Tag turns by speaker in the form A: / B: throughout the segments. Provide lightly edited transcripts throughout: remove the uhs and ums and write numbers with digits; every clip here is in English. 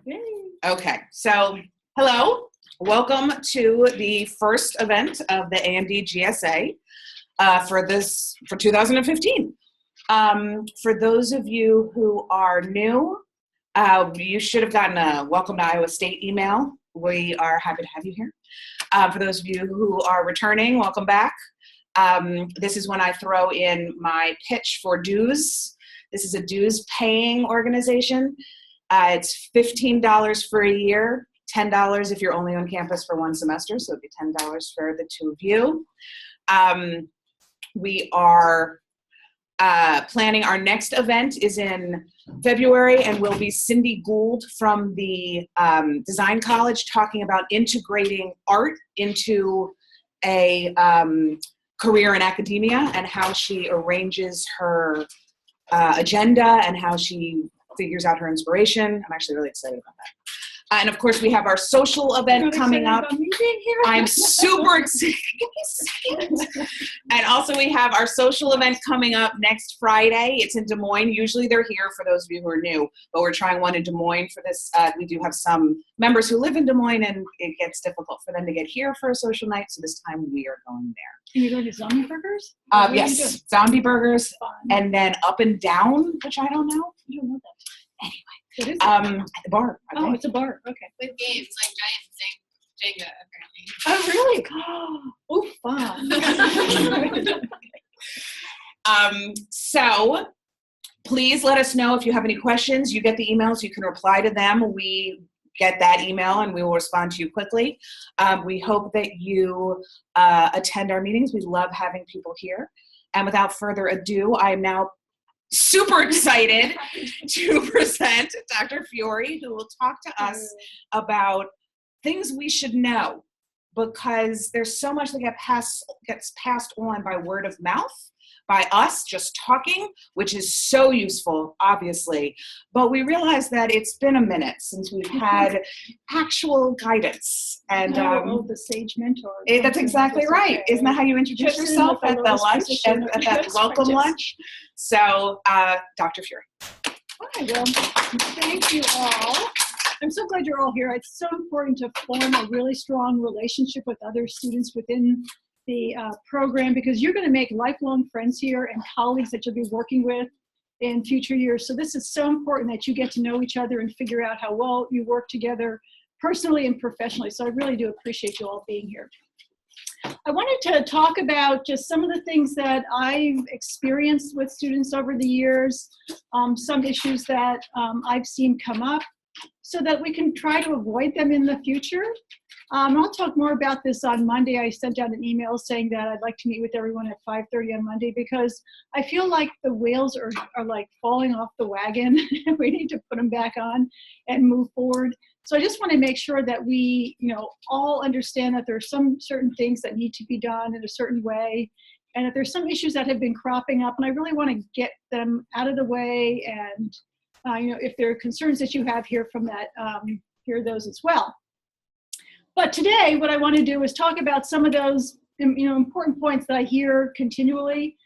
A: Yay.
B: Okay, so hello, welcome to the first event of the AMD GSA for 2015. For those of you who are new, you should have gotten a welcome to Iowa State email. We are happy to have you here. For those of you who are returning, welcome back. This is when I throw in my pitch for dues. This is a dues paying organization. It's $15 for a year, $10 if you're only on campus for one semester, so it'd be $10 for the two of you. We are planning our next event is in February, and will be Cindy Gould from the Design College talking about integrating art into a career in academia and how she arranges her agenda and how she figures out her inspiration. I'm actually really excited about that. And of course, we have our social event coming up. I'm super excited. And also we have our social event coming up next Friday. It's in Des Moines. Usually they're here for those of you who are new, but we're trying one in Des Moines for this. We do have some members who live in Des Moines, and it gets difficult for them to get here for a social night. So this time we are going there.
A: Are you going to Zombie Burgers?
B: Yes, Zombie Burgers. And then Up and Down, which I don't know.
A: I don't know that.
B: Anyway.
A: What is it?
B: At the bar.
A: Oh, it's a bar. Okay.
C: With games like giant Jenga, apparently.
A: Oh, really? Oh, fun.
B: So please let us know if you have any questions. You get the emails, you can reply to them. We get that email and we will respond to you quickly. We hope that you attend our meetings. We love having people here. And without further ado, I am now super excited to present Dr. Fiore, who will talk to us about things we should know, because there's so much that gets passed on by word of mouth, by us just talking, which is so useful, obviously. But we realize that it's been a minute since we've had actual guidance. And
A: the Sage Mentor.
B: That's exactly right. Okay. Isn't that how you introduce yourself at the lunch, at that welcome lunch? So, Dr. Fiore.
A: Hi, well, thank you all. I'm so glad you're all here. It's so important to form a really strong relationship with other students within the program, because you're going to make lifelong friends here and colleagues that you'll be working with in future years. So this is so important that you get to know each other and figure out how well you work together personally and professionally. So I really do appreciate you all being here. I wanted to talk about just some of the things that I've experienced with students over the years, some issues that I've seen come up, so that we can try to avoid them in the future. I'll talk more about this on Monday. I sent out an email saying that I'd like to meet with everyone at 5:30 on Monday, because I feel like the wheels are like falling off the wagon. We need to put them back on and move forward. So I just want to make sure that we, all understand that there are some certain things that need to be done in a certain way, and that there's some issues that have been cropping up, and I really want to get them out of the way. And if there are concerns that you have, hear from that, hear those as well. But today, what I want to do is talk about some of those, important points that I hear continually.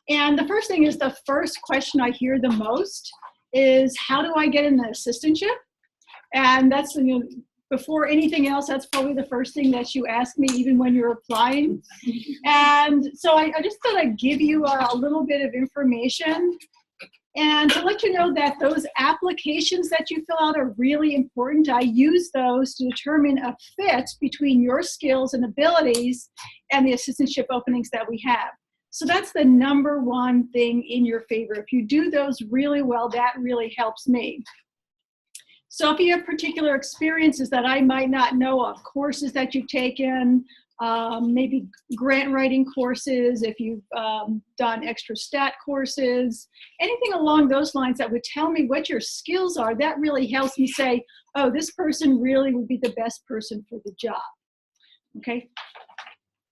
A: And the first thing is, the first question I hear the most is, how do I get in the assistantship? And that's, before anything else, that's probably the first thing that you ask me, even when you're applying. And so I just thought I'd give you a little bit of information, and to let you know that those applications that you fill out are really important. I use those to determine a fit between your skills and abilities and the assistantship openings that we have. So that's the number one thing in your favor. If you do those really well, that really helps me. So if you have particular experiences that I might not know of, courses that you've taken, maybe grant writing courses, if you've done extra stat courses, anything along those lines that would tell me what your skills are, that really helps me say, oh, this person really would be the best person for the job. Okay?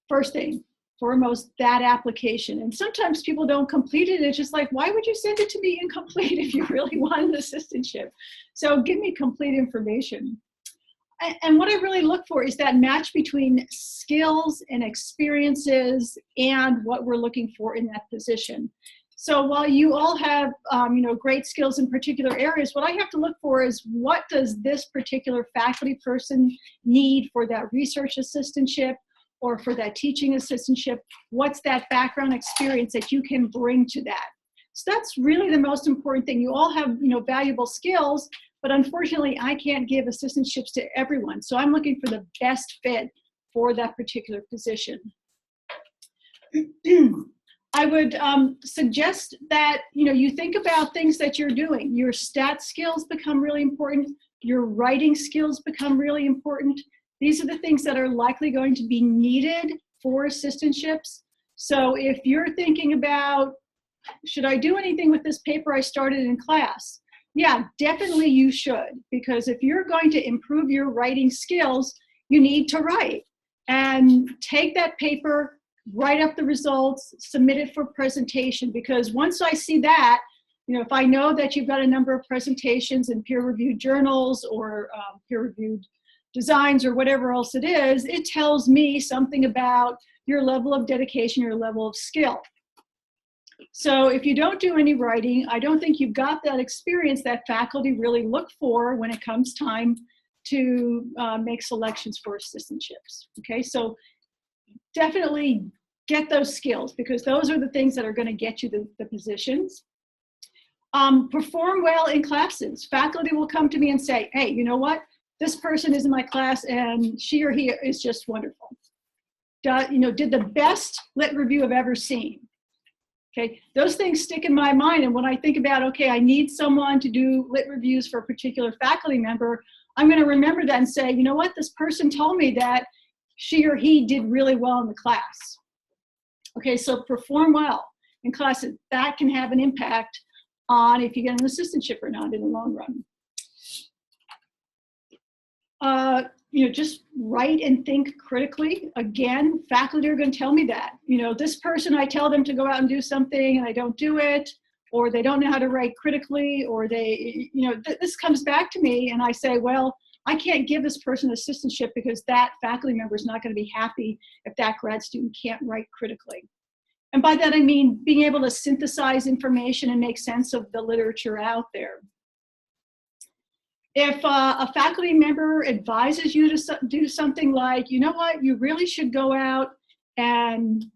A: First thing, foremost, that application. And sometimes people don't complete it. It's just like, why would you send it to me incomplete if you really want an assistantship? So give me complete information. And what I really look for is that match between skills and experiences and what we're looking for in that position. So while you all have, great skills in particular areas, what I have to look for is what does this particular faculty person need for that research assistantship or for that teaching assistantship? What's that background experience that you can bring to that? So that's really the most important thing. You all have, valuable skills, but unfortunately, I can't give assistantships to everyone. So I'm looking for the best fit for that particular position. I would suggest that, you think about things that you're doing. Your stat skills become really important. Your writing skills become really important. These are the things that are likely going to be needed for assistantships. So if you're thinking about, should I do anything with this paper I started in class? Yeah, definitely you should, because if you're going to improve your writing skills, you need to write. And take that paper, write up the results, submit it for presentation, because once I see that, if I know that you've got a number of presentations in peer-reviewed journals or peer-reviewed designs or whatever else it is, it tells me something about your level of dedication, your level of skill. So if you don't do any writing, I don't think you've got that experience that faculty really look for when it comes time to make selections for assistantships. Okay, so definitely get those skills, because those are the things that are going to get you the positions. Perform well in classes. Faculty will come to me and say, hey, you know what? This person is in my class and she or he is just wonderful. Did the best lit review I've ever seen. Okay, those things stick in my mind, and when I think about, okay, I need someone to do lit reviews for a particular faculty member, I'm going to remember that and say, you know what, this person told me that she or he did really well in the class. Okay, so perform well in classes. That can have an impact on if you get an assistantship or not in the long run. Just write and think critically. Again, faculty are going to tell me that. This person, I tell them to go out and do something and I don't do it, or they don't know how to write critically, or they, this comes back to me and I say, well, I can't give this person an assistantship because that faculty member is not going to be happy if that grad student can't write critically. And by that I mean being able to synthesize information and make sense of the literature out there. If a faculty member advises you to do something like, you know what, you really should go out and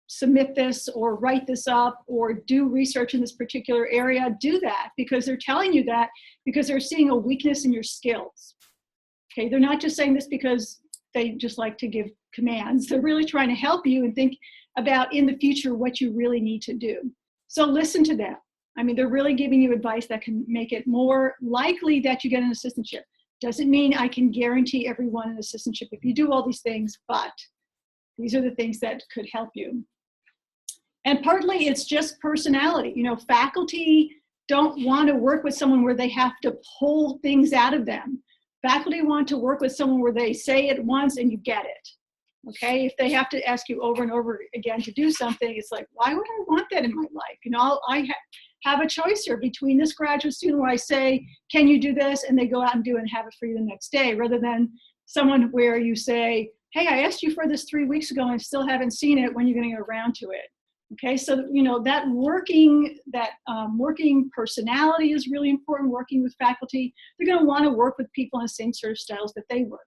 A: submit this or write this up or do research in this particular area, do that, because they're telling you that because they're seeing a weakness in your skills. Okay, they're not just saying this because they just like to give commands. They're really trying to help you and think about in the future what you really need to do. So listen to them. I mean, they're really giving you advice that can make it more likely that you get an assistantship. Doesn't mean I can guarantee everyone an assistantship if you do all these things, but these are the things that could help you. And partly it's just personality. Faculty don't want to work with someone where they have to pull things out of them. Faculty want to work with someone where they say it once and you get it. Okay, if they have to ask you over and over again to do something, it's like, why would I want that in my life? I have a choice here between this graduate student where I say, can you do this? And they go out and do it and have it for you the next day, rather than someone where you say, hey, I asked you for this 3 weeks ago and I still haven't seen it. When are you going to get around to it? Okay, so that working personality is really important. Working with faculty, they're going to want to work with people in the same sort of styles that they work.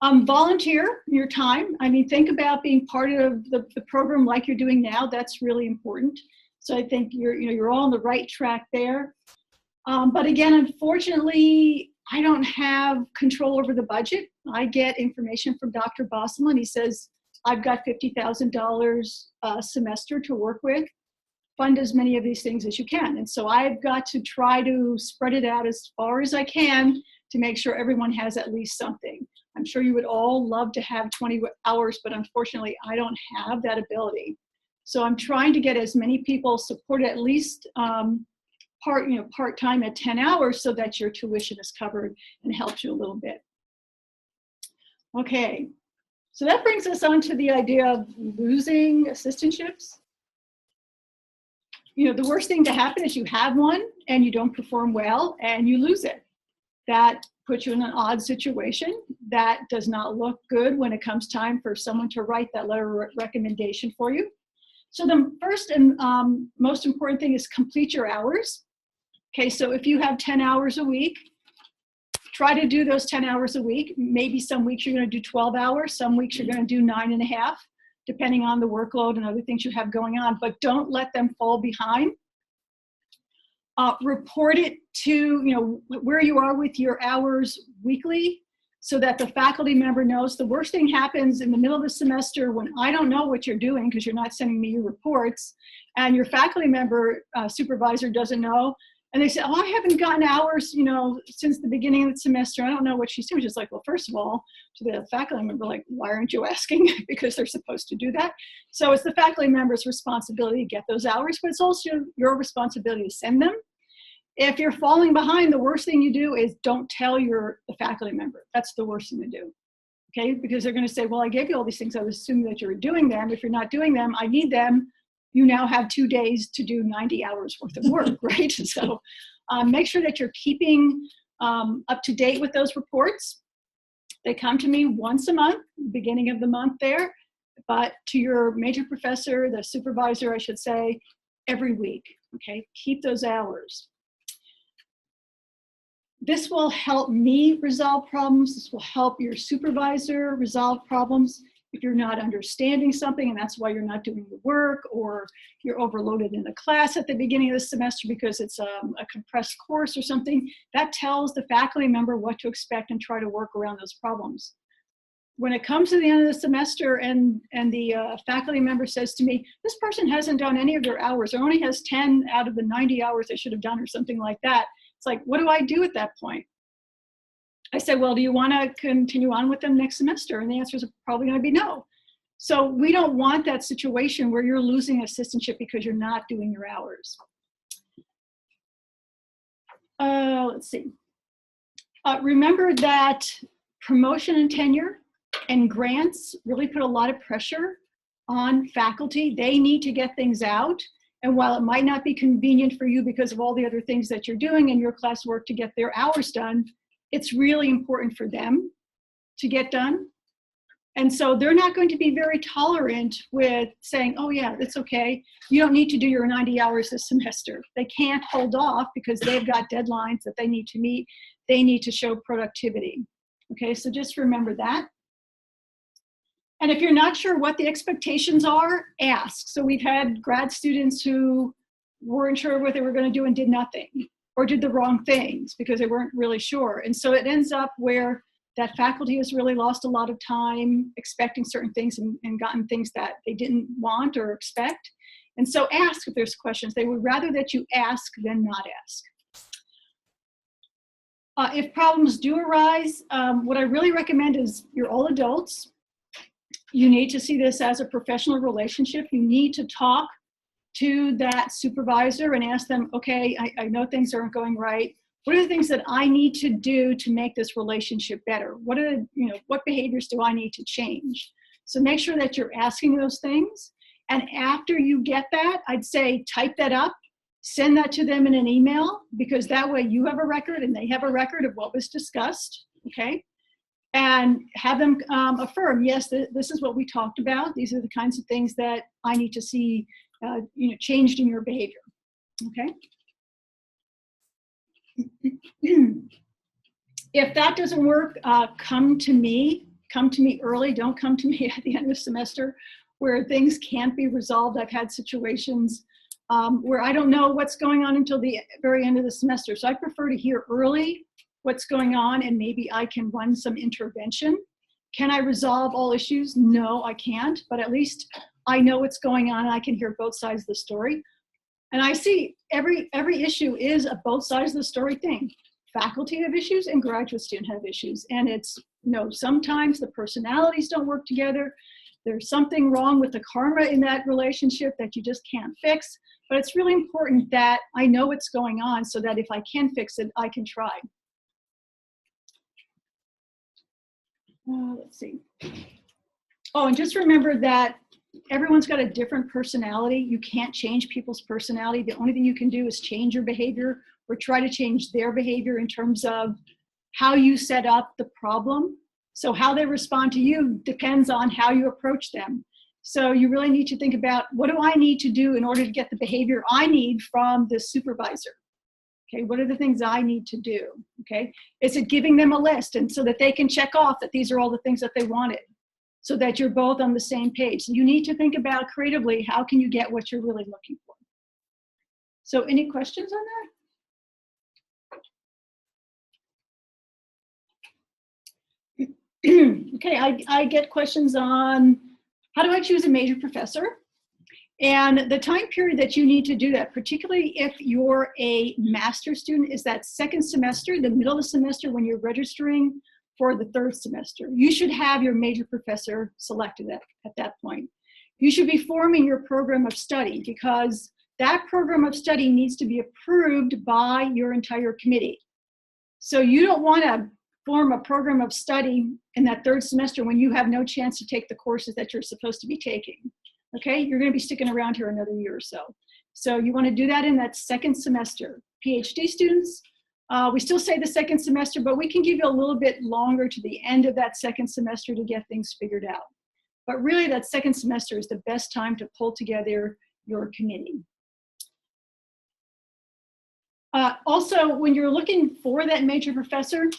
A: Volunteer your time. I mean, think about being part of the program like you're doing now. That's really important. So I think you're all on the right track there. But again, unfortunately, I don't have control over the budget. I get information from Dr. Bosselman. He says, I've got $50,000 a semester to work with. Fund as many of these things as you can. And so I've got to try to spread it out as far as I can to make sure everyone has at least something. I'm sure you would all love to have 20 hours, but unfortunately, I don't have that ability. So I'm trying to get as many people supported, at least part-time at 10 hours, so that your tuition is covered and helps you a little bit. Okay, so that brings us on to the idea of losing assistantships. The worst thing to happen is you have one and you don't perform well and you lose it. That puts you in an odd situation. That does not look good when it comes time for someone to write that letter of recommendation for you. So the first and most important thing is complete your hours. Okay, so if you have 10 hours a week, try to do those 10 hours a week. Maybe some weeks you're going to do 12 hours, some weeks you're going to do 9.5, depending on the workload and other things you have going on, but don't let them fall behind. Report it to, where you are with your hours weekly so that the faculty member knows. The worst thing happens in the middle of the semester when I don't know what you're doing because you're not sending me your reports, and your faculty member supervisor doesn't know. And they say, oh, I haven't gotten hours, since the beginning of the semester. I don't know what she's doing. Just like, well, first of all, to the faculty member, like, why aren't you asking? Because they're supposed to do that. So it's the faculty member's responsibility to get those hours, but it's also your responsibility to send them. If you're falling behind, the worst thing you do is don't tell the faculty member. That's the worst thing to do, okay? Because they're going to say, well, I gave you all these things. I was assuming that you were doing them. If you're not doing them, I need them. You now have 2 days to do 90 hours worth of work, right? So make sure that you're keeping up to date with those reports. They come to me once a month, beginning of the month there, but to your major professor, the supervisor, I should say, every week, okay? Keep those hours. This will help me resolve problems. This will help your supervisor resolve problems. If you're not understanding something and that's why you're not doing the work, or you're overloaded in the class at the beginning of the semester because it's a compressed course or something, that tells the faculty member what to expect and try to work around those problems. When it comes to the end of the semester and the faculty member says to me, this person hasn't done any of their hours, or only has 10 out of the 90 hours they should have done, or something like that, it's like, what do I do at that point? I said, well, do you want to continue on with them next semester? And the answer is probably going to be no. So we don't want that situation where you're losing assistantship because you're not doing your hours. Let's see. Remember that promotion and tenure and grants really put a lot of pressure on faculty. They need to get things out. And while it might not be convenient for you because of all the other things that you're doing in your classwork to get their hours done, it's really important for them to get done. And so they're not going to be very tolerant with saying, oh yeah, it's okay. You don't need to do your 90 hours this semester. They can't hold off because they've got deadlines that they need to meet. They need to show productivity. Okay, so just remember that. And if you're not sure what the expectations are, ask. So we've had grad students who weren't sure what they were going to do and did nothing, or did the wrong things because they weren't really sure. And so it ends up where that faculty has really lost a lot of time expecting certain things and gotten things that they didn't want or expect. And so ask if there's questions. They would rather that you ask than not ask. If problems do arise, what I really recommend is you're all adults. You need to see this as a professional relationship. You need to talk to that supervisor and ask them, okay, I know things aren't going right. What are the things that I need to do to make this relationship better? What behaviors do I need to change? So make sure that you're asking those things. And after you get that, I'd say type that up, send that to them in an email, because that way you have a record and they have a record of what was discussed, okay? And have them affirm, yes, this is what we talked about. These are the kinds of things that I need to see changed in your behavior, okay? If that doesn't work, come to me early. Don't come to me at the end of the semester where things can't be resolved. I've had situations where I don't know what's going on until the very end of the semester. So I prefer to hear early what's going on, and maybe I can run some intervention. Can I resolve all issues? No, I can't, but at least I know what's going on. I can hear both sides of the story. And I see every issue is a both sides of the story thing. Faculty have issues and graduate students have issues. And it's, sometimes the personalities don't work together. There's something wrong with the karma in that relationship that you just can't fix. But it's really important that I know what's going on so that if I can fix it, I can try. Let's see. Oh, and just remember that everyone's got a different personality. You can't change people's personality. The only thing you can do is change your behavior or try to change their behavior in terms of how you set up the problem. So how they respond to you depends on how you approach them. So you really need to think about, what do I need to do in order to get the behavior I need from the supervisor? Okay, what are the things I need to do? Okay, is it giving them a list and so that they can check off that these are all the things that they wanted, so that you're both on the same page? So you need to think about creatively, how can you get what you're really looking for? So any questions on that? Okay, I get questions on, how do I choose a major professor? And the time period that you need to do that, particularly if you're a master's student, is that second semester, the middle of the semester when you're registering for the third semester. You should have your major professor selected at that point. You should be forming your program of study, because that program of study needs to be approved by your entire committee. So you don't want to form a program of study in that third semester when you have no chance to take the courses that you're supposed to be taking. Okay, you're going to be sticking around here another year or so. So you want to do that in that second semester. PhD students, we still say the second semester, but we can give you a little bit longer to the end of that second semester to get things figured out. But really, that second semester is the best time to pull together your committee. Also, when you're looking for that major professor,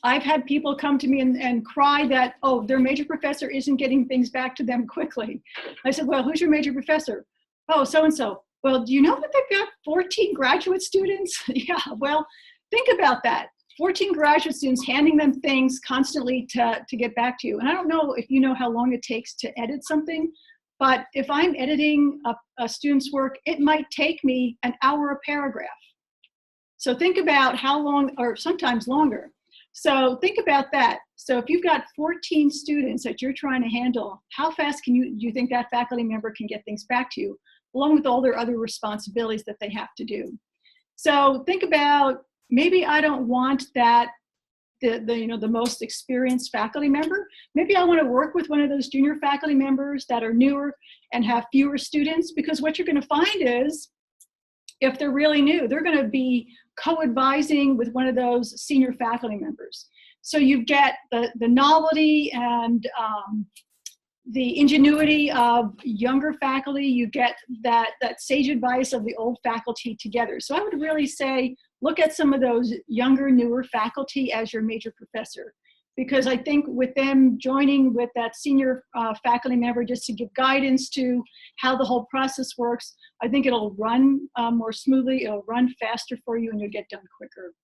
A: I've had people come to me and cry that, oh, their major professor isn't getting things back to them quickly. I said, well, who's your major professor? Oh, so-and-so. Well, do you know that they've got 14 graduate students? Yeah, well, think about that. 14 graduate students handing them things constantly to get back to you. And I don't know if you know how long it takes to edit something, but if I'm editing a student's work, it might take me an hour a paragraph. So think about how long, or sometimes longer. So think about that. So if you've got 14 students that you're trying to handle, how fast do you think that faculty member can get things back to you, along with all their other responsibilities that they have to do? So think about, maybe I don't want that, the most experienced faculty member. Maybe I want to work with one of those junior faculty members that are newer and have fewer students, because what you're going to find is, if they're really new, they're going to be co-advising with one of those senior faculty members. So you get the novelty and the ingenuity of younger faculty. You get that sage advice of the old faculty together. So I would really say, look at some of those younger, newer faculty as your major professor, because I think with them joining with that senior faculty member just to give guidance to how the whole process works, I think it'll run more smoothly, it'll run faster for you, and you'll get done quicker.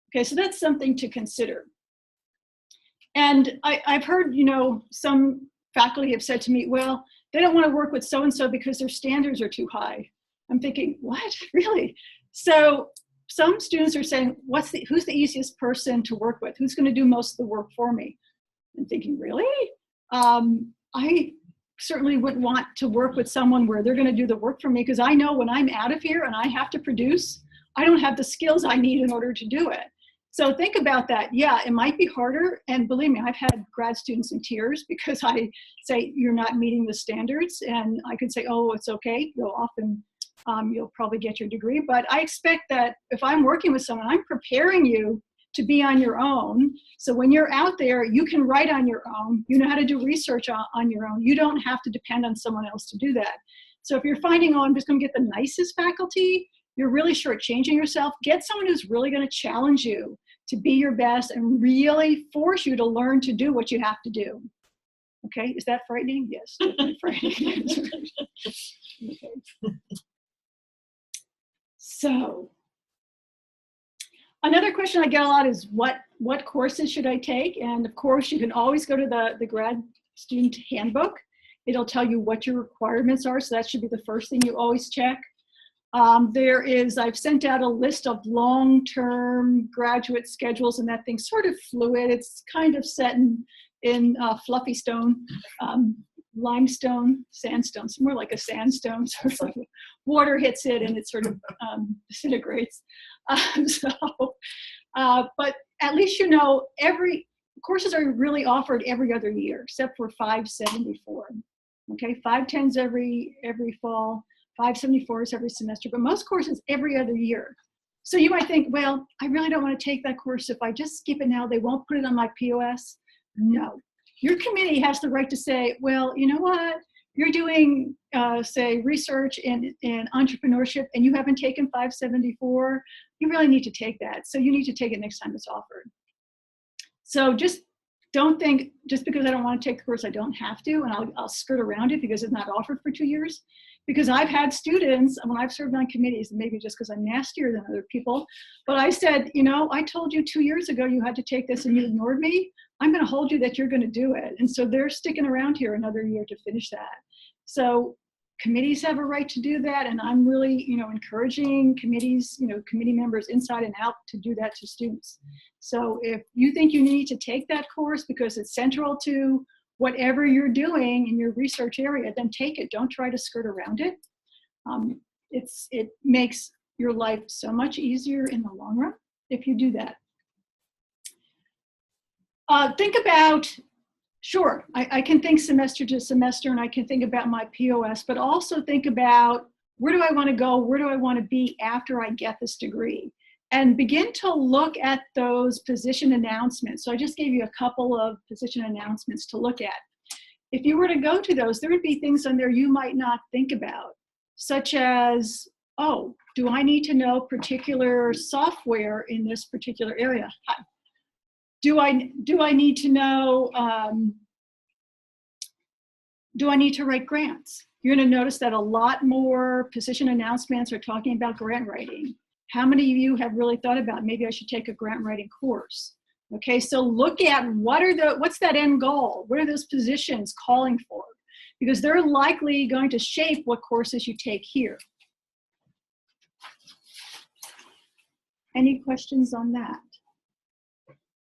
A: Okay, so that's something to consider. And I've heard, some faculty have said to me, well, they don't want to work with so-and-so because their standards are too high. I'm thinking, what, really? So some students are saying, who's the easiest person to work with? Who's going to do most of the work for me? I'm thinking, really? I certainly wouldn't want to work with someone where they're going to do the work for me, because I know when I'm out of here and I have to produce, I don't have the skills I need in order to do it. So think about that. Yeah, it might be harder. And believe me, I've had grad students in tears because I say, you're not meeting the standards. And I could say, oh, it's okay. You'll probably get your degree. But I expect that if I'm working with someone, I'm preparing you to be on your own. So when you're out there, you can write on your own. You know how to do research on your own. You don't have to depend on someone else to do that. So if you're finding, oh, I'm just going to get the nicest faculty, you're really shortchanging yourself. Get someone who's really going to challenge you to be your best and really force you to learn to do what you have to do. Okay, is that frightening? Yes, definitely frightening. Okay. So another question I get a lot is, what courses should I take? And of course, you can always go to the grad student handbook. It'll tell you what your requirements are. So that should be the first thing you always check. I've sent out a list of long-term graduate schedules, and that thing's sort of fluid. It's kind of set in fluffy stone, limestone, sandstone. It's more like a sandstone. So it's like water hits it and it sort of disintegrates. But at least courses are really offered every other year, except for 574. Okay, 510s every fall. 574s every semester, but most courses every other year. So you might think, well, I really don't want to take that course. If I just skip it now, they won't put it on my POS. No, your committee has the right to say, well, you know what? you're doing, say, research in entrepreneurship and you haven't taken 574, you really need to take that. So you need to take it next time it's offered. So just don't think, just because I don't want to take the course, I don't have to, and I'll skirt around it because it's not offered for 2 years. Because I've had students, when I've served on committees, and maybe just because I'm nastier than other people, but I said, you know, I told you 2 years ago you had to take this and you ignored me. I'm going to hold you that you're going to do it. And so they're sticking around here another year to finish that. So committees have a right to do that, and I'm really, you know, encouraging committees, you know, committee members inside and out to do that to students. So if you think you need to take that course because it's central to whatever you're doing in your research area, then take it. Don't try to skirt around it. It makes your life so much easier in the long run if you do that. Think about, sure, I can think semester to semester and I can think about my POS, but also think about where do I want to go? Where do I want to be after I get this degree? And begin to look at those position announcements. So I just gave you a couple of position announcements to look at. If you were to go to those, there would be things on there you might not think about, such as, oh, do I need to know particular software in this particular area? Do I need to know, do I need to write grants? You're going to notice that a lot more position announcements are talking about grant writing. How many of you have really thought about, maybe I should take a grant writing course? Okay, so look at what's that end goal? What are those positions calling for? Because they're likely going to shape what courses you take here. Any questions on that?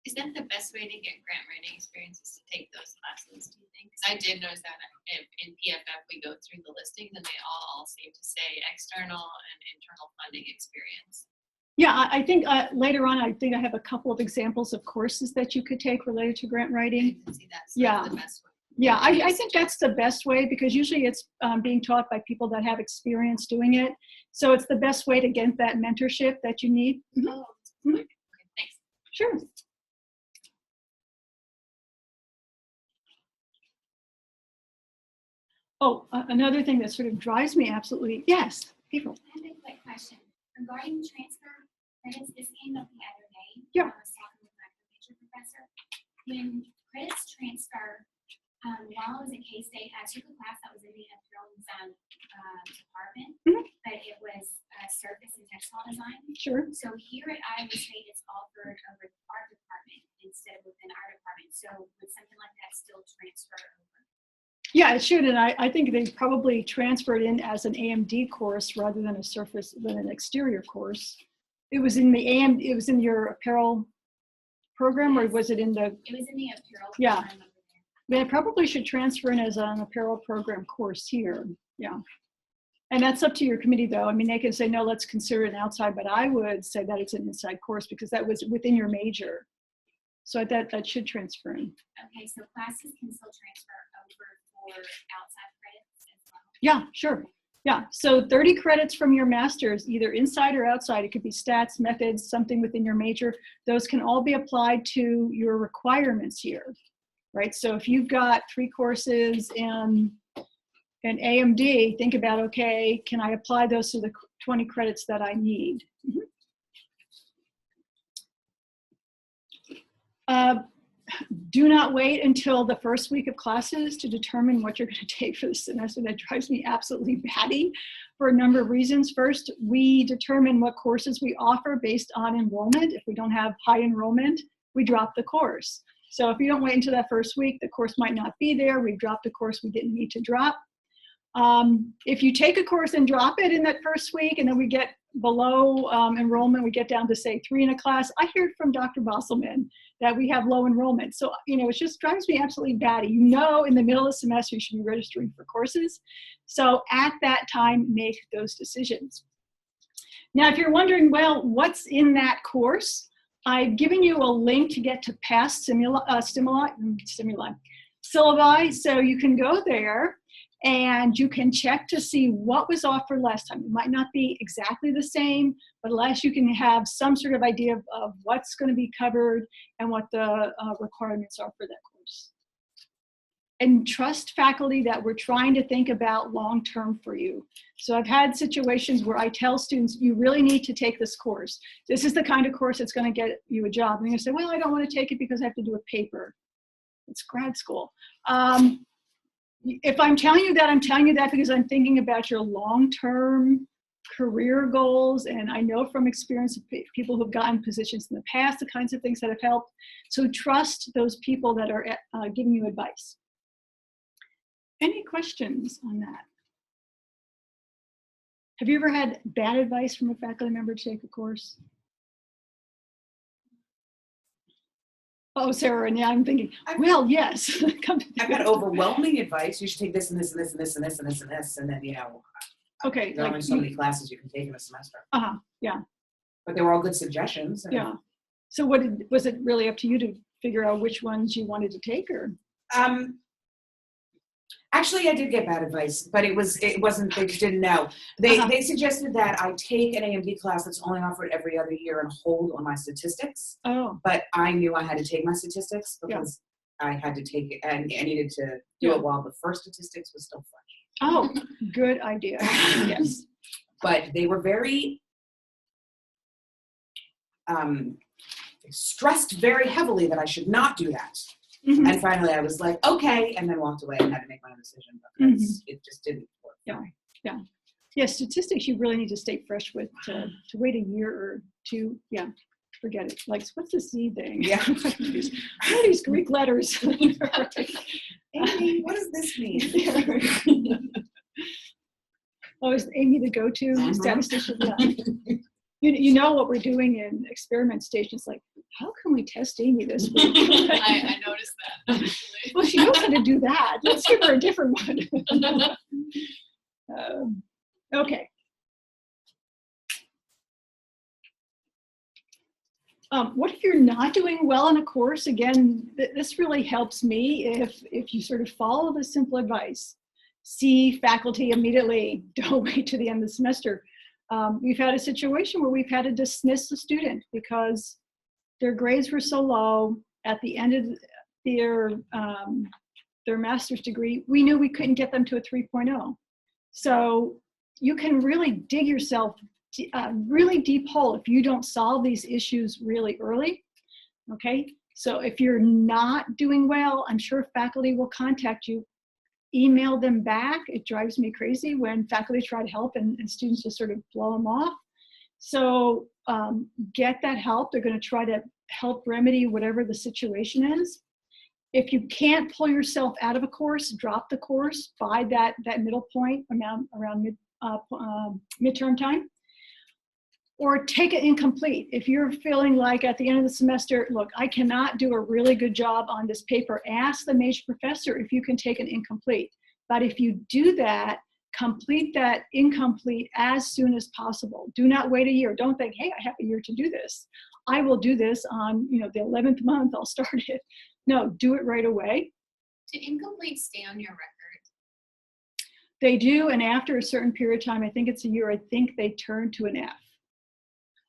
C: Is that the best way to get grant writing experience, is to take those classes, do you think? Because I did notice that in PFF we go through the listings and they all seem to say external and internal funding experience.
A: Yeah, I think later on, I think I have a couple of examples of courses that you could take related to grant writing.
C: I can see that, so
A: Yeah.
C: that's the best way.
A: Yeah, I think that's the best way, because usually it's being taught by people that have experience doing it. So it's the best way to get that mentorship that you need. Mm-hmm.
C: Oh, okay, thanks.
A: Sure. Oh, another thing that sort of drives me absolutely, yes, April.
D: I have a quick question. Regarding transfer credits, this came up the other day.
A: Yeah.
D: I was talking with my major professor. When credits transfer, while I was at K-State, I took a class that was in the apparel design department, but it was surface and textile design.
A: Sure.
D: So here at Iowa State, it's offered over the art department instead of within our department. So would something like that still transfer over?
A: Yeah, it should, and I think they probably transferred in as an AMD course rather than an exterior course. It was in it was in your apparel program, or was it in the?
D: It was in the apparel
A: Yeah.
D: program over there.
A: They probably should transfer in as an apparel program course here. Yeah, and that's up to your committee, though. I mean, they can say no, let's consider it outside, but I would say that it's an inside course because that was within your major. So that should transfer in.
D: Okay, so classes can still transfer over for outside credits as well?
A: Yeah, sure. Yeah, so 30 credits from your master's, either inside or outside. It could be stats, methods, something within your major. Those can all be applied to your requirements here, right? So if you've got 3 courses in AMD, think about, okay, can I apply those to the 20 credits that I need? Do not wait until the first week of classes to determine what you're going to take for the semester. That drives me absolutely batty for a number of reasons. First, we determine what courses we offer based on enrollment. If we don't have high enrollment, we drop the course. So if you don't wait until that first week, the course might not be there. We've dropped a course we didn't need to drop. If you take a course and drop it in that first week and then we get below enrollment, we get down to say 3 in a class, I hear from Dr. Bosselman that we have low enrollment. So, you know, it just drives me absolutely batty. You know, in the middle of the semester, you should be registering for courses. So at that time, make those decisions. Now, if you're wondering, well, what's in that course? I've given you a link to get to past syllabi. So you can go there and you can check to see what was offered last time. It might not be exactly the same, but at least you can have some sort of idea of what's going to be covered and what the requirements are for that course. and trust faculty that we're trying to think about long-term for you. So I've had situations where I tell students, you really need to take this course. This is the kind of course that's going to get you a job. And you say, well, I don't want to take it because I have to do a paper. It's grad school. If I'm telling you that, I'm telling you that because I'm thinking about your long-term career goals. And I know from experience of people who've gotten positions in the past, the kinds of things that have helped. So trust those people that are giving you advice. Any questions on that? Have you ever had bad advice from a faculty member to take a course? Oh, Sarah, and yeah, I'm thinking, well, yes.
B: I've got overwhelming advice. You should take this and this and this and this and this and this and this, and then, you know,
A: Okay.
B: there are only so many classes you can take in a semester.
A: Yeah.
B: But they were all good suggestions.
A: Yeah. So was it really up to you to figure out which ones you wanted to take, or?
B: Actually, I did get bad advice, but it wasn't, they just didn't know. They suggested that I take an AMD class that's only offered every other year and hold on my statistics.
A: Oh.
B: But I knew I had to take my statistics because I had to take it, and I needed to do it while the first statistics was still fresh.
A: Oh, good idea. Yes.
B: But they were very stressed very heavily that I should not do that.
A: Mm-hmm.
B: And finally I was like, okay, and then walked away and had to make my own decision because it just didn't work.
A: Yeah, statistics you really need to stay fresh with. To wait a year or two, forget it. Like, what's the Z thing?
B: Yeah.
A: What are these Greek letters?
B: Amy, what does this mean?
A: Oh, is Amy the go-to statistician? Yeah. You know what we're doing in experiment stations, like, how can we test Amy this week?
C: I noticed that, actually.
A: Well, she knows how to do that. Let's give her a different one. Okay. What if you're not doing well in a course? Again, this really helps me if you sort of follow the simple advice. See faculty immediately. Don't wait to the end of the semester. We've had a situation where we've had to dismiss a student because their grades were so low at the end of their master's degree. We knew we couldn't get them to a 3.0. So you can really dig yourself really deep hole if you don't solve these issues really early. Okay, so if you're not doing well, I'm sure faculty will contact you. Email them back. It drives me crazy when faculty try to help and students just sort of blow them off. So get that help. They're going to try to help remedy whatever the situation is. If you can't pull yourself out of a course, drop the course by that middle point around midterm time. Or take it incomplete. If you're feeling like at the end of the semester, look, I cannot do a really good job on this paper, ask the major professor if you can take an incomplete. But if you do that, complete that incomplete as soon as possible. Do not wait a year. Don't think, hey, I have a year to do this. I will do this on the 11th month, I'll start it. No, do it right away.
C: Do incomplete stay on your record?
A: They do, and after a certain period of time, I think it's a year, I think they turn to an F.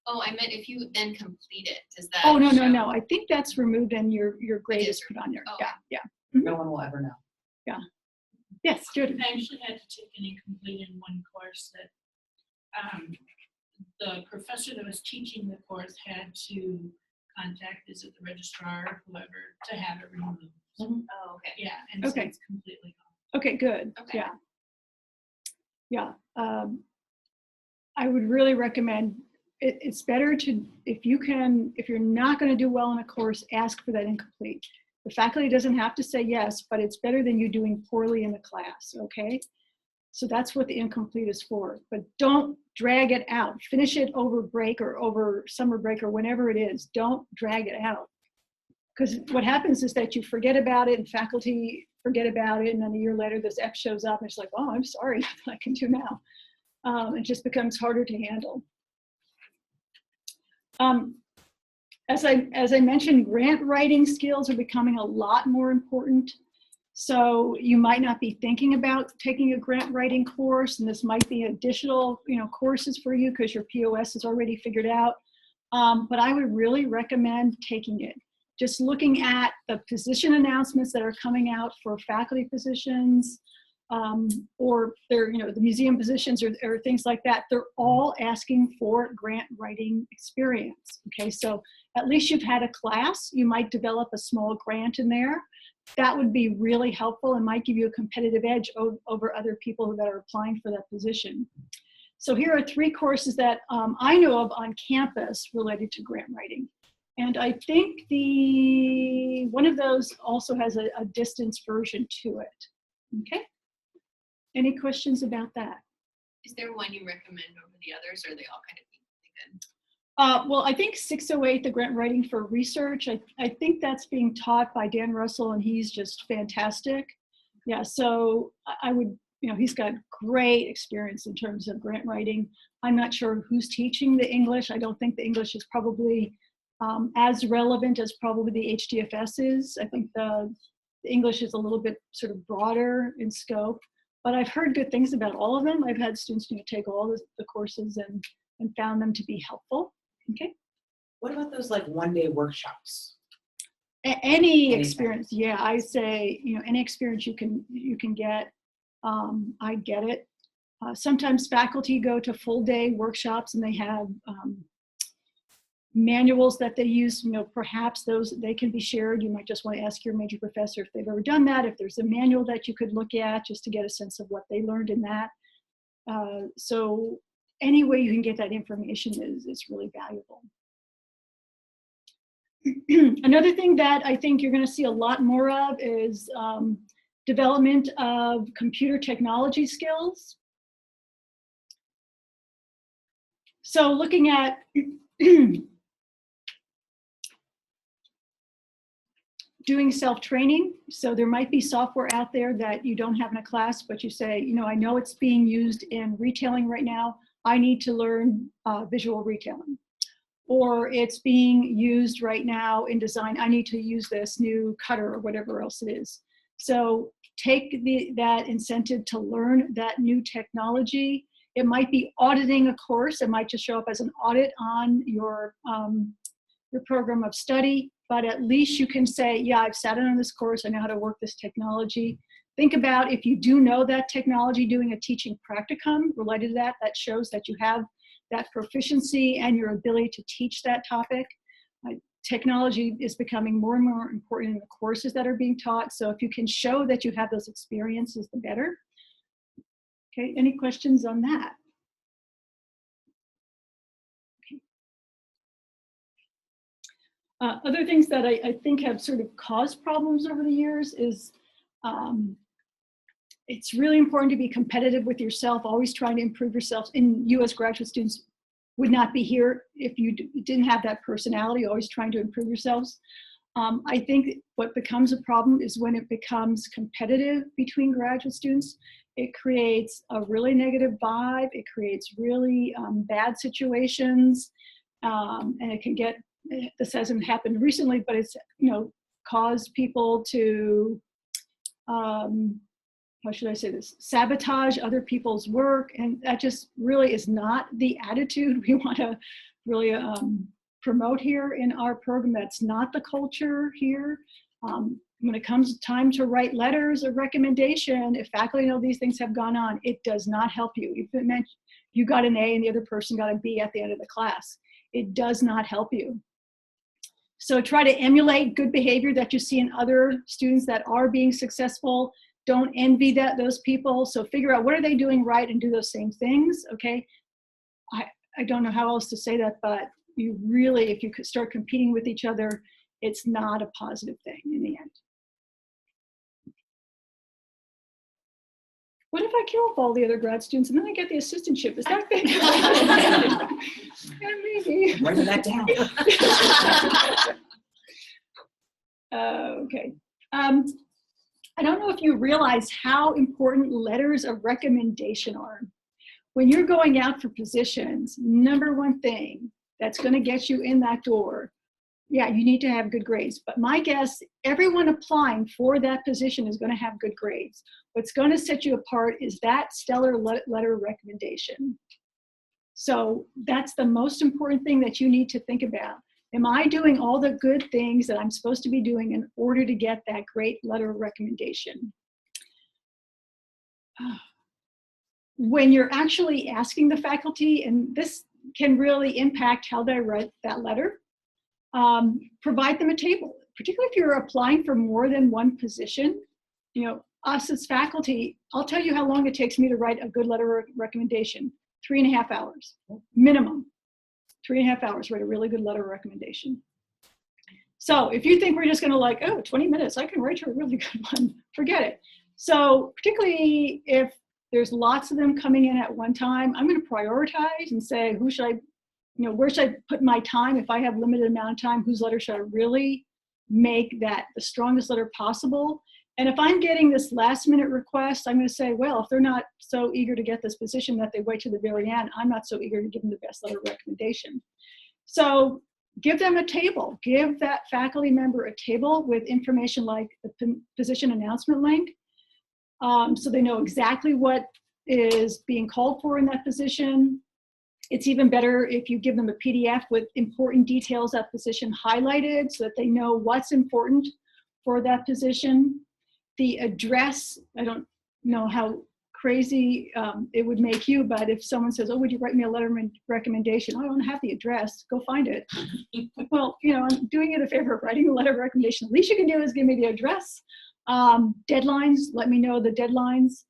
C: Oh, I meant if you then complete it, does that
A: Oh, no.
C: show?
A: I think that's removed and your grade
C: It
A: is
C: is
A: put on there.
C: removed.
A: Yeah.
B: No one will ever know.
A: Yes, Jody.
E: I actually had to take an incomplete in one course that the professor that was teaching the course had to contact, is it the registrar or whoever, to have it removed.
C: Oh, okay.
E: Yeah, and
A: Okay.
E: so it's completely gone.
A: Okay, good.
C: Okay.
A: Yeah. I would really recommend it's better to, if you're not going to do well in a course, ask for that incomplete. The faculty doesn't have to say yes, but it's better than you doing poorly in the class, okay? So that's what the incomplete is for. But don't drag it out. Finish it over break or over summer break or whenever it is. Don't drag it out. Because what happens is that you forget about it and faculty forget about it, and then a year later this F shows up and it's like, oh, I'm sorry, nothing I can do now. It just becomes harder to handle. As I mentioned, grant writing skills are becoming a lot more important. So you might not be thinking about taking a grant writing course, and this might be additional, courses for you because your POS is already figured out. But I would really recommend taking it. just looking at the position announcements that are coming out for faculty positions, or they're, the museum positions or things like that, they're all asking for grant writing experience. Okay, so at least you've had a class. You might develop a small grant in there. That would be really helpful and might give you a competitive edge over other people that are applying for that position. So here are 3 courses that I know of on campus related to grant writing. And I think one of those also has a distance version to it. Okay? Any questions about that?
C: Is there one you recommend over the others, or are they all kind of equally good?
A: Well, I think 608, the grant writing for research, I think that's being taught by Dan Russell, and he's just fantastic. Yeah, so I would, he's got great experience in terms of grant writing. I'm not sure who's teaching the English. I don't think the English is probably as relevant as probably the HDFS is. I think the English is a little bit sort of broader in scope, but I've heard good things about all of them. I've had students take all the courses and found them to be helpful. Okay.
B: What about those like one-day workshops?
A: Any experience, yeah, I say, any experience you can get, I get it. Sometimes faculty go to full-day workshops and they have manuals that they use, perhaps those, they can be shared. You might just want to ask your major professor if they've ever done that, if there's a manual that you could look at just to get a sense of what they learned in that. So any way you can get that information is really valuable. Another thing that I think you're going to see a lot more of is development of computer technology skills. So looking at doing self-training. So there might be software out there that you don't have in a class, but you say, I know it's being used in retailing right now. I need to learn visual retailing. Or it's being used right now in design. I need to use this new cutter or whatever else it is. So take that incentive to learn that new technology. It might be auditing a course. It might just show up as an audit on your program of study, but at least you can say, yeah, I've sat in on this course. I know how to work this technology. Think about if you do know that technology, doing a teaching practicum related to that, that shows that you have that proficiency and your ability to teach that topic. Technology is becoming more and more important in the courses that are being taught. So if you can show that you have those experiences, the better. Okay, any questions on that? Okay. Other things that I think have sort of caused problems over the years is it's really important to be competitive with yourself, always trying to improve yourself. And you as graduate students would not be here if you didn't have that personality, always trying to improve yourselves. I think what becomes a problem is when it becomes competitive between graduate students. It creates a really negative vibe. It creates really bad situations. And it can get, this hasn't happened recently, but it's, caused people to, how should I say this, sabotage other people's work. And that just really is not the attitude we want to really promote here in our program. That's not the culture here. When it comes time to write letters of recommendation, if faculty know these things have gone on, it does not help you. If it meant you got an A and the other person got a B at the end of the class, it does not help you. So try to emulate good behavior that you see in other students that are being successful. Don't envy those people. So figure out what are they doing right and do those same things, okay? I don't know how else to say that, but you really, if you could start competing with each other, it's not a positive thing in the end. What if I kill off all the other grad students and then I get the assistantship? Is that good? Yeah, maybe.
B: Writing that down.
A: Okay. I don't know if you realize how important letters of recommendation are. When you're going out for positions, number one thing that's going to get you in that door, yeah, you need to have good grades. But my guess, everyone applying for that position is going to have good grades. What's going to set you apart is that stellar letter of recommendation. So that's the most important thing that you need to think about. Am I doing all the good things that I'm supposed to be doing in order to get that great letter of recommendation? When you're actually asking the faculty, and this can really impact how they write that letter, provide them a table, particularly if you're applying for more than one position. You know, us as faculty, I'll tell you how long it takes me to write a good letter of recommendation. 3.5 hours, minimum. 3.5 hours, write a really good letter of recommendation. So if you think we're just gonna like, oh, 20 minutes, I can write you a really good one, forget it. So particularly if there's lots of them coming in at one time, I'm gonna prioritize and say, who should I, you know, where should I put my time? If I have limited amount of time, whose letter should I really make that the strongest letter possible? And if I'm getting this last minute request, I'm going to say, well, if they're not so eager to get this position that they wait to the very end, I'm not so eager to give them the best letter of recommendation. So give them a table. Give that faculty member a table with information like the position announcement link, so they know exactly what is being called for in that position. It's even better if you give them a PDF with important details of that position highlighted so that they know what's important for that position. The address, I don't know how crazy it would make you, but if someone says, oh, would you write me a letter of recommendation? Oh, I don't have the address, go find it. Well, you know, I'm doing you a favor of writing a letter of recommendation. The least you can do is give me the address. Deadlines, let me know the deadlines.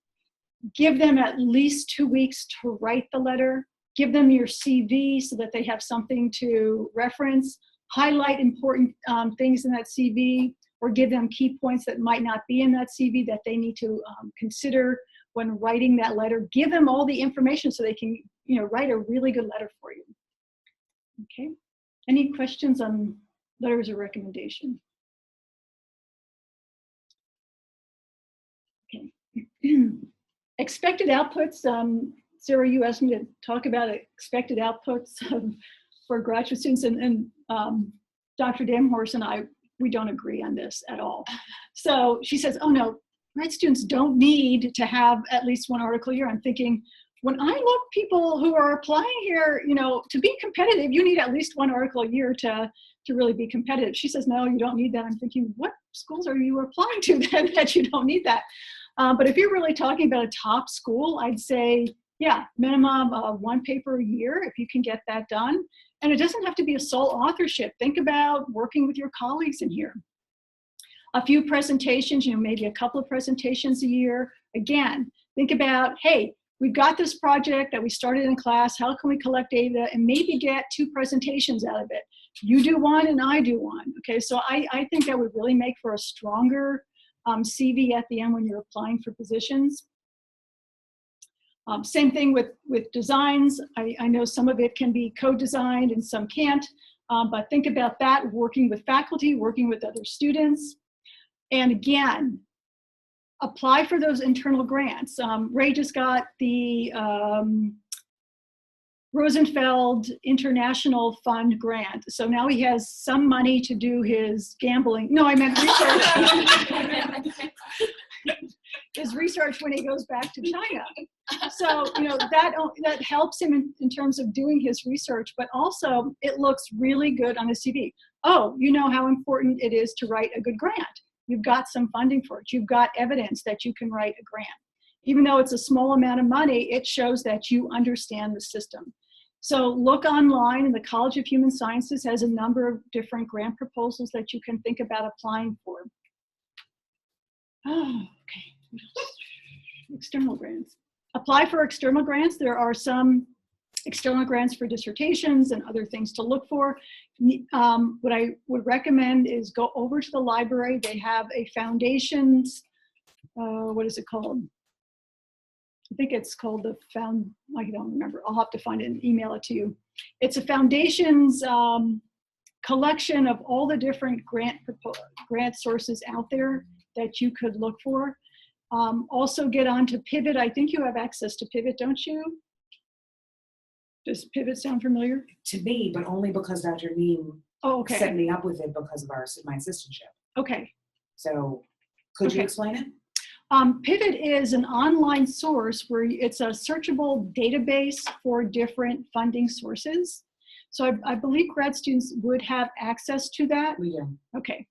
A: Give them at least 2 weeks to write the letter. Give them your CV so that they have something to reference. Highlight important things in that CV, or give them key points that might not be in that CV that they need to consider when writing that letter. Give them all the information so they can, you know, write a really good letter for you. Okay. Any questions on letters of recommendation? Okay. Expected outputs. Sarah, you asked me to talk about expected outputs for graduate students, and Dr. Damhorst and I, we don't agree on this at all. So she says, oh no, grad students don't need to have at least one article a year. I'm thinking, when I look people who are applying here, you know, to be competitive, you need at least one article a year to really be competitive. She says, no, you don't need that. I'm thinking, what schools are you applying to then that you don't need that? But if you're really talking about a top school, I'd say, yeah, minimum one paper a year if you can get that done. And it doesn't have to be a sole authorship. Think about working with your colleagues in here. A few presentations, you know, maybe a couple of presentations a year. Again, think about, hey, we've got this project that we started in class. How can we collect data and maybe get 2 presentations out of it? You do one and I do one. Okay, so I think that would really make for a stronger CV at the end when you're applying for positions. Same thing with designs. I know some of it can be co-designed and some can't, but think about that, working with faculty, working with other students. And again, apply for those internal grants. Ray just got the Rosenfeld International Fund grant. So now he has some money to do his gambling. No, I meant research. His research when he goes back to China. So, you know, that helps him in terms of doing his research, but also it looks really good on his CV. Oh, you know how important it is to write a good grant. You've got some funding for it. You've got evidence that you can write a grant. Even though it's a small amount of money, it shows that you understand the system. So look online, and the College of Human Sciences has a number of different grant proposals that you can think about applying for. Oh, okay. External grants. Apply for external grants. There are some external grants for dissertations and other things to look for. What I would recommend is go over to the library. They have a foundations, what is it called? I think it's called the I don't remember. I'll have to find it and email it to you. It's a foundations collection of all the different grant sources out there that you could look for. Also get onto Pivot. I think you have access to Pivot, don't you? Does Pivot sound familiar?
B: To me, but only because Dr. Neem set me up with it because of my assistantship.
A: Okay.
B: So could you explain it?
A: Pivot is an online source where it's a searchable database for different funding sources. So I believe grad students would have access to that.
B: We do.
A: Okay.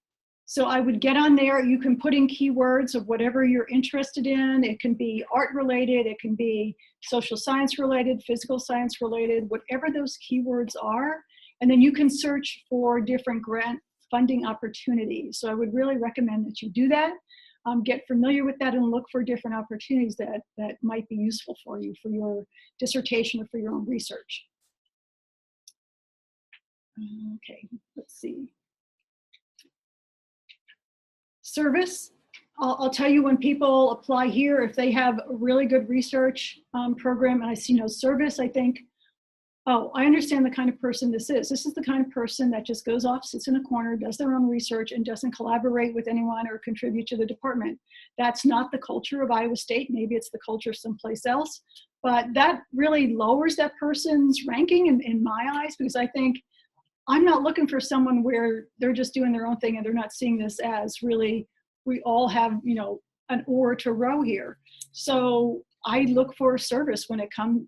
A: So I would get on there. You can put in keywords of whatever you're interested in. It can be art related. It can be social science related, physical science related, whatever those keywords are. And then you can search for different grant funding opportunities. So I would really recommend that you do that. Get familiar with that and look for different opportunities that might be useful for you for your dissertation or for your own research. Okay, let's see. Service. I'll tell you when people apply here, if they have a really good research program and I see no service, I think, oh, I understand the kind of person this is. This is the kind of person that just goes off, sits in a corner, does their own research, and doesn't collaborate with anyone or contribute to the department. That's not the culture of Iowa State. Maybe it's the culture someplace else. But that really lowers that person's ranking in my eyes, because I think I'm not looking for someone where they're just doing their own thing and they're not seeing this as really, we all have, you know, an oar to row here. So I look for service when it comes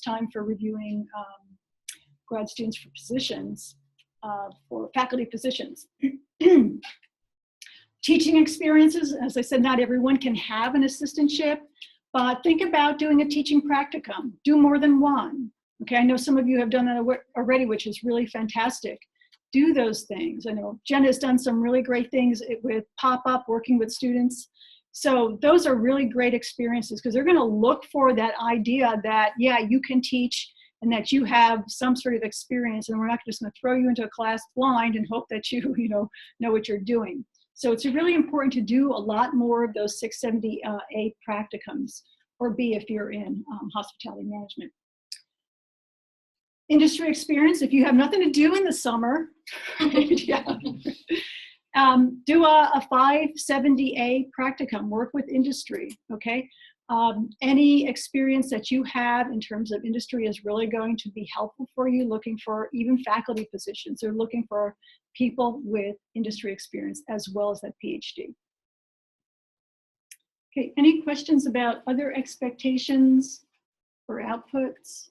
A: time for reviewing grad students for positions, for faculty positions. Teaching experiences, as I said, not everyone can have an assistantship, but think about doing a teaching practicum. Do more than one. Okay, I know some of you have done that already, which is really fantastic. Do those things. I know Jen has done some really great things with pop-up, working with students. So those are really great experiences because they're going to look for that idea that, yeah, you can teach and that you have some sort of experience, and we're not just going to throw you into a class blind and hope that you know what you're doing. So it's really important to do a lot more of those 670A practicums, or B if you're in hospitality management. Industry experience, if you have nothing to do in the summer, yeah. Do a 570A practicum, work with industry, okay? Any experience that you have in terms of industry is really going to be helpful for you, looking for even faculty positions. They're looking for people with industry experience as well as that PhD. Okay, any questions about other expectations or outputs?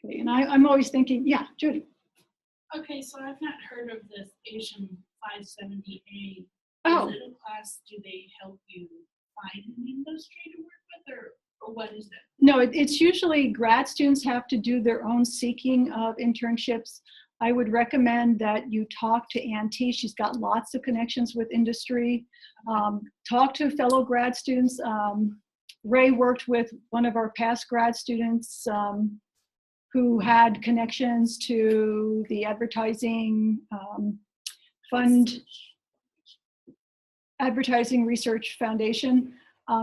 A: Okay, and I'm always thinking, yeah, Judy.
E: Okay, so I've not heard of this Asian 570A.
A: Oh.
E: Is it a class, do they help you find an industry to work with, or what is it?
A: No, it's usually grad students have to do their own seeking of internships. I would recommend that you talk to Ann T. She's got lots of connections with industry. Talk to fellow grad students. Ray worked with one of our past grad students who had connections to the advertising fund, Advertising Research Foundation.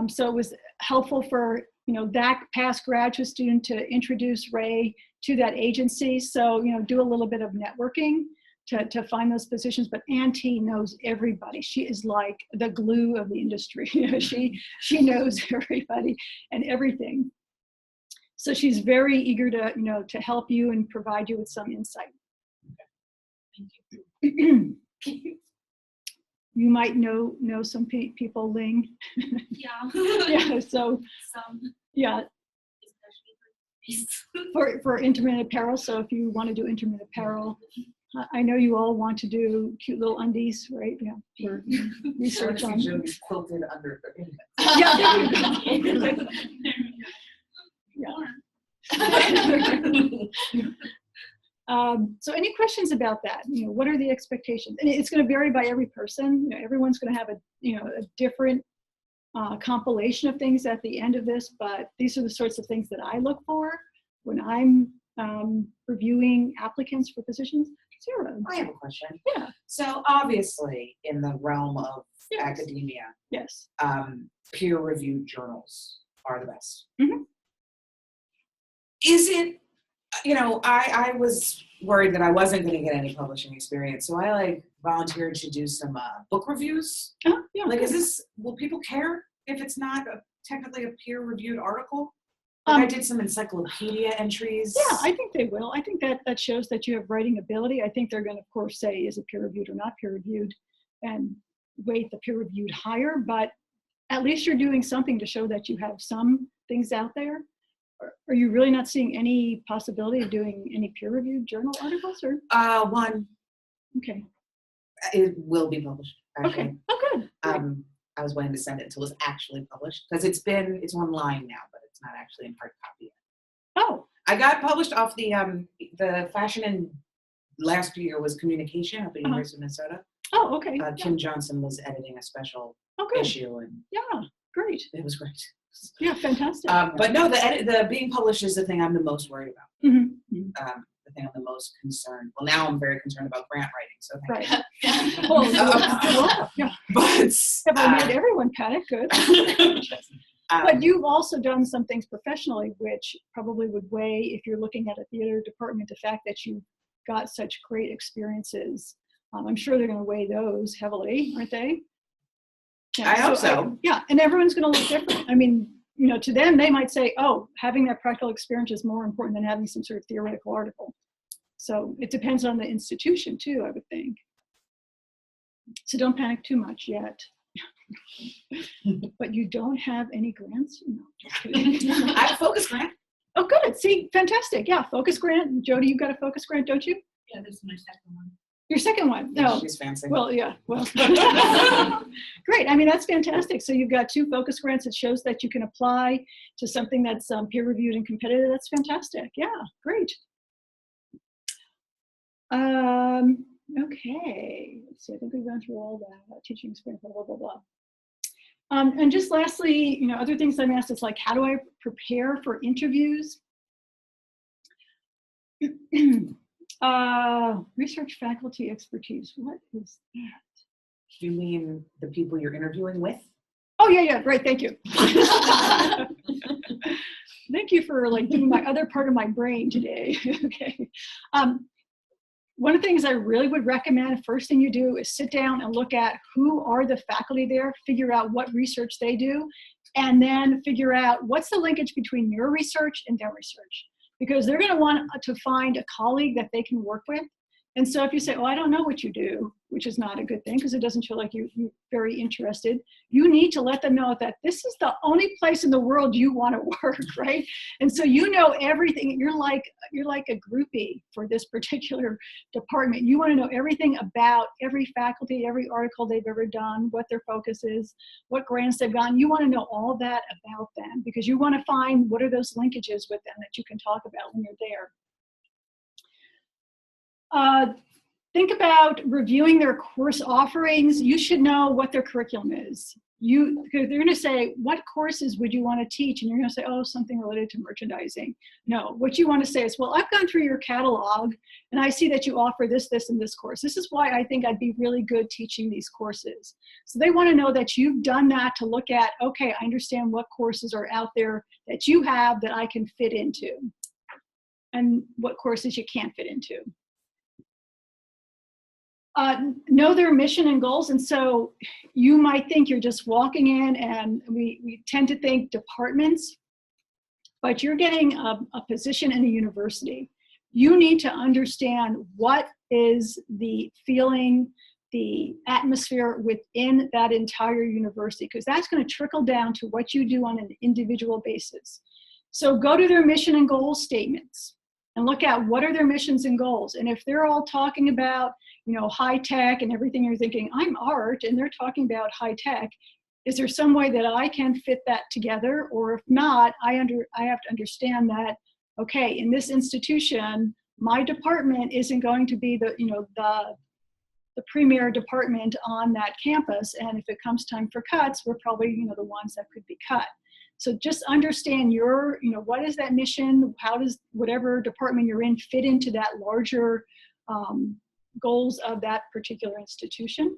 A: So it was helpful for that past graduate student to introduce Ray to that agency. So do a little bit of networking to find those positions. But Ann T knows everybody. She is like the glue of the industry. She knows everybody and everything. So she's very eager to to help you and provide you with some insight.
E: Thank you.
A: You might know some people, Ling.
D: Yeah.
A: Yeah. So
D: Some,
A: yeah,
D: especially
A: for intimate apparel. So if you want to do intimate apparel, I know you all want to do cute little undies, right? Yeah. For research on.
B: Quilted under.
A: Yeah. So any questions about that? What are the expectations? And it's going to vary by every person. Everyone's going to have a different compilation of things at the end of this, but these are the sorts of things that I look for when I'm reviewing applicants for positions. Sarah.
F: I have a question.
A: Yeah.
F: So obviously, in the realm of
A: Yes.
F: academia,
A: Yes.
F: peer-reviewed journals are the best.
A: Mhm.
F: Is it, I was worried that I wasn't going to get any publishing experience, so I volunteered to do some book reviews.
A: Yeah.
F: Will people care if it's not technically a peer-reviewed article? I did some encyclopedia entries.
A: Yeah, I think they will. I think that shows that you have writing ability. I think they're going to, of course, say, is it peer-reviewed or not peer-reviewed, and weight the peer-reviewed higher, but at least you're doing something to show that you have some things out there. Are you really not seeing any possibility of doing any peer-reviewed journal articles, or?
F: One,
A: Okay.
F: it will be published, actually.
A: Okay. Oh, good. Great.
F: I was waiting to send it until it was actually published, because it's online now, but it's not actually in hard copy yet.
A: Oh,
F: I got published off the fashion and last year was communication up at University of Minnesota.
A: oh, okay.
F: Kim Johnson was editing a special
A: Oh, good.
F: issue, and
A: Yeah, great.
F: it was great.
A: Yeah, fantastic.
F: But no, the being published is the thing I'm the most worried about.
A: Mhm, mhm.
F: The thing I'm the most concerned. Well, now I'm very concerned about grant writing. So thank
A: Right.
C: Yeah.
A: Well, you're welcome. Yeah.
F: But
A: Have I made everyone panic? Good. But you've also done some things professionally, which probably would weigh, if you're looking at a theater department, the fact that you've got such great experiences. I'm sure they're going to weigh those heavily, aren't they? Yeah,
F: I hope so.
A: yeah, and everyone's going to look different. I mean, to them, they might say, oh, having that practical experience is more important than having some sort of theoretical article. So it depends on the institution, too, I would think. So don't panic too much yet. But you don't have any grants? No, just kidding.
F: I have a focus grant.
A: Oh, good. See, fantastic. Yeah, focus grant. Jody, you've got a focus grant, don't you?
E: Yeah, this is my second one.
A: Your second one? No.
F: She's fancy.
A: Well, yeah. Well, great. I mean, that's fantastic. So you've got 2 focus grants. It shows that you can apply to something that's peer-reviewed and competitive. That's fantastic. Yeah, great. Okay. Let's see. I think we've gone through all that teaching experience. Blah blah blah. And just lastly, other things I'm asked is like, how do I prepare for interviews? Research faculty expertise. What is that?
F: You mean the people you're interviewing with?
A: Oh, yeah, great, thank you. Thank you for doing my other part of my brain today. Okay. One of the things I really would recommend, first thing you do is sit down and look at who are the faculty there, figure out what research they do, and then figure out what's the linkage between your research and their research. Because they're going to want to find a colleague that they can work with. And so if you say, oh, I don't know what you do, which is not a good thing because it doesn't feel like you're very interested, you need to let them know that this is the only place in the world you want to work, right? And so you know everything. You're like a groupie for this particular department. You want to know everything about every faculty, every article they've ever done, what their focus is, what grants they've gotten. You want to know all that about them because you want to find what are those linkages with them that you can talk about when you're there. Think about reviewing their course offerings. You should know what their curriculum is. Because they're going to say, what courses would you want to teach? And you're going to say, oh, something related to merchandising. No, what you want to say is, well, I've gone through your catalog and I see that you offer this, this, and this course. This is why I think I'd be really good teaching these courses. So they want to know that you've done that to look at, okay, I understand what courses are out there that you have that I can fit into and what courses you can't fit into. Know their mission and goals. And so you might think you're just walking in, and we tend to think departments, but you're getting a position in a university. You need to understand what is the feeling, the atmosphere within that entire university, because that's going to trickle down to what you do on an individual basis. So go to their mission and goals statements and look at what are their missions and goals. And if they're all talking about high tech and everything, you're thinking, I'm art, and they're talking about high tech. Is there some way that I can fit that together? Or if not, I have to understand that, okay, in this institution, my department isn't going to be the premier department on that campus. And if it comes time for cuts, we're probably, the ones that could be cut. So just understand what is that mission? How does whatever department you're in fit into that larger goals of that particular institution?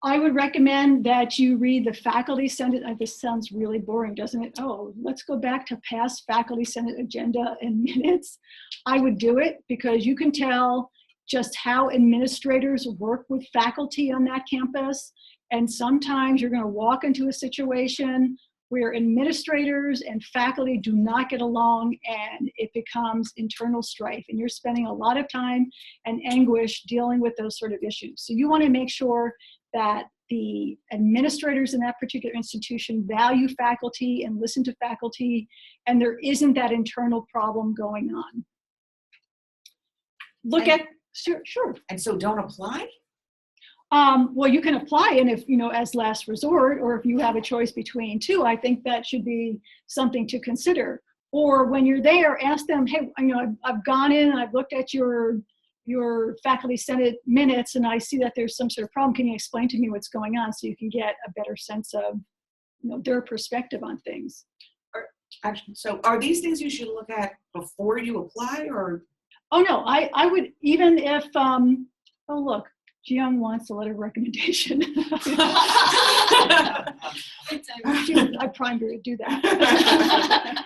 A: I would recommend that you read the faculty senate. This sounds really boring, doesn't it? Oh, let's go back to past faculty senate agenda and minutes. I would do it because you can tell just how administrators work with faculty on that campus. And sometimes you're going to walk into a situation where administrators and faculty do not get along and it becomes internal strife. And you're spending a lot of time and anguish dealing with those sort of issues. So you want to make sure that the administrators in that particular institution value faculty and listen to faculty, and there isn't that internal problem going on. Look at, sure.
F: And so don't apply?
A: Well, you can apply, and if, as last resort, or if you have a choice between two, I think that should be something to consider. Or when you're there, ask them, hey, I've gone in and I've looked at your faculty senate minutes, and I see that there's some sort of problem. Can you explain to me what's going on, so you can get a better sense of their perspective on things.
F: Actually, so are these things you should look at before you apply, or?
A: Oh no, I would, even if oh look, Jiyoung wants a letter of recommendation. I primed her to do that.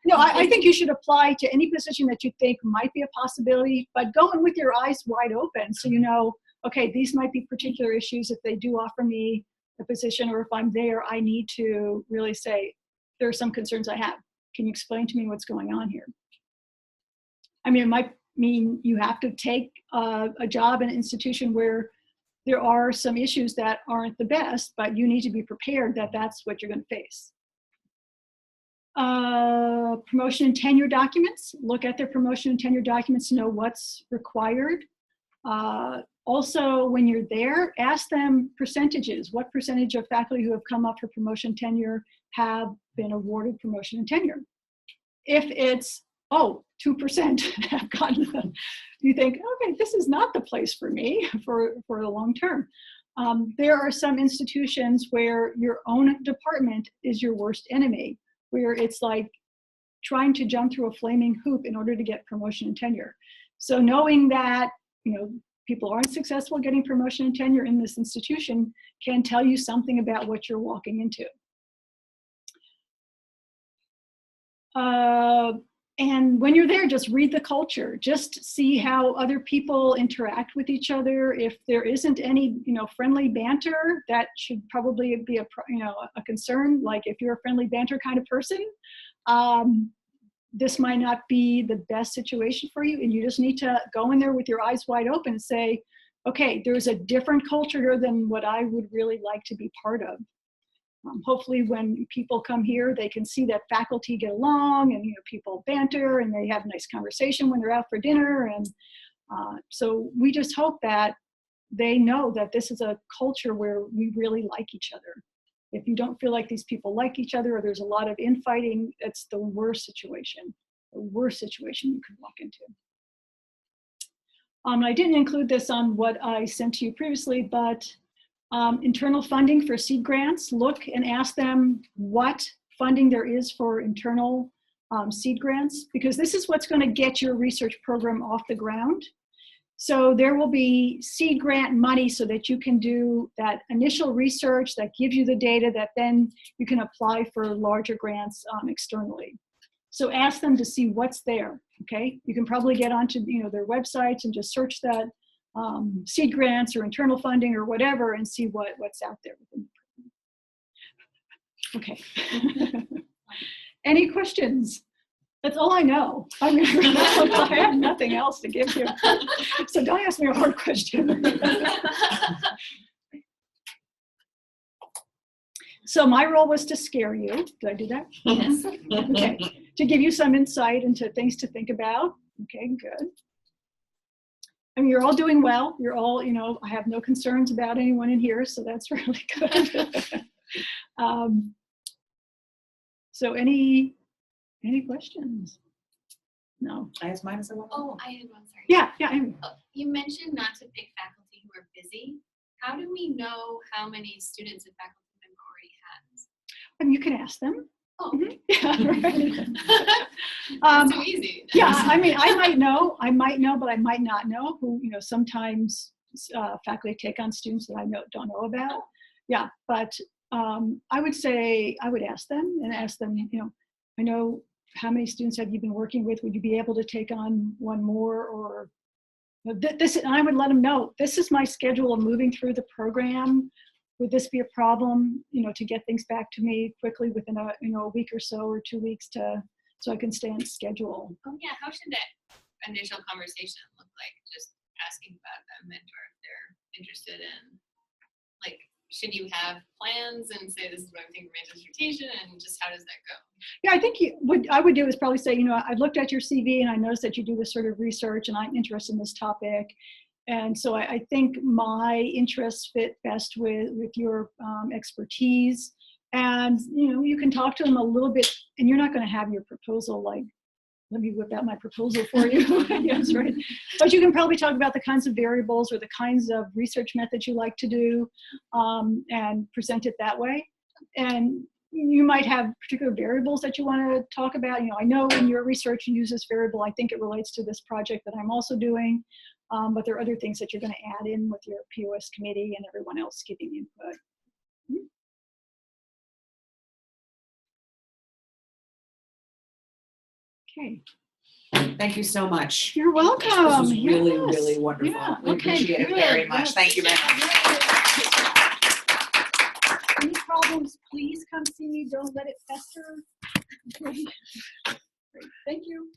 A: No, I think you should apply to any position that you think might be a possibility, but go in with your eyes wide open, so okay, these might be particular issues if they do offer me a position, or if I'm there, I need to really say, there are some concerns I have. Can you explain to me what's going on here? I mean, it might mean you have to take a job in an institution where there are some issues that aren't the best, but you need to be prepared that that's what you're going to face. Promotion and tenure documents. Look at their promotion and tenure documents to know what's required. Also, when you're there, ask them percentages. What percentage of faculty who have come up for promotion and tenure have been awarded promotion and tenure? If it's, 2% have gotten them, you think, okay, this is not the place for me for the long term. There are some institutions where your own department is your worst enemy, where it's like trying to jump through a flaming hoop in order to get promotion and tenure. So knowing that, people aren't successful getting promotion and tenure in this institution can tell you something about what you're walking into. And when you're there, just read the culture. Just see how other people interact with each other. If there isn't any, friendly banter, that should probably be a concern. Like if you're a friendly banter kind of person, this might not be the best situation for you, and you just need to go in there with your eyes wide open and say, okay, there's a different culture here than what I would really like to be part of. Hopefully when people come here, they can see that faculty get along, and people banter, and they have a nice conversation when they're out for dinner. And so we just hope that they know that this is a culture where we really like each other. If you don't feel like these people like each other, or there's a lot of infighting, it's the worst situation you could walk into. I didn't include this on what I sent to you previously, but internal funding for seed grants, look and ask them what funding there is for internal seed grants, because this is what's going to get your research program off the ground. So there will be seed grant money so that you can do that initial research that gives you the data that then you can apply for larger grants externally. So ask them to see what's there, okay? You can probably get onto their websites and just search that seed grants or internal funding or whatever and see what's out there. Okay. Any questions? That's all I know. I mean, I have nothing else to give you. So don't ask me a hard question. So my role was to scare you. Did I do that?
C: Yes.
A: Okay. To give you some insight into things to think about. Okay, good. I mean, you're all doing well. You're all, I have no concerns about anyone in here, so that's really good. So any questions? No.
F: I asked mine as well.
C: Oh, I had one, sorry.
A: Yeah.
C: You mentioned not to pick faculty who are busy. How do we know how many students a faculty member already has?
A: You can ask them.
C: Oh,
A: Mm-hmm. Yeah, right.
C: that's so easy.
A: Yeah, I mean, I might know, but I might not know. Who, sometimes faculty take on students that I don't know about. Yeah, but I would say I would ask them and ask them, I know how many students have you been working with? Would you be able to take on one more? Or this? And I would let them know, this is my schedule of moving through the program. Would this be a problem, to get things back to me quickly within a week or so, or 2 weeks, so I can stay on schedule?
C: Oh yeah, how should that initial conversation look like? Just asking about that mentor if they're interested in should you have plans and say this is what I'm thinking for my dissertation, and just how does that go?
A: Yeah, I think what I would do is probably say, I looked at your CV and I noticed that you do this sort of research and I'm interested in this topic. And so I think my interests fit best with your expertise. And, you can talk to them a little bit, and you're not going to have your proposal like, let me whip out my proposal for you. Yes, right. But you can probably talk about the kinds of variables or the kinds of research methods you like to do, and present it that way. And you might have particular variables that you want to talk about. I know in your research you use this variable. I think it relates to this project that I'm also doing. But there are other things that you're going to add in with your POS committee and everyone else giving input. Okay.
F: Thank you so much.
A: You're welcome.
F: This was really,
A: Yes.
F: really wonderful.
A: Yeah.
F: We
A: Okay,
F: appreciate it
A: good.
F: very much.
A: Yes.
F: Thank you very much.
A: Any problems, please come see me. Don't let it fester. Great. Thank you.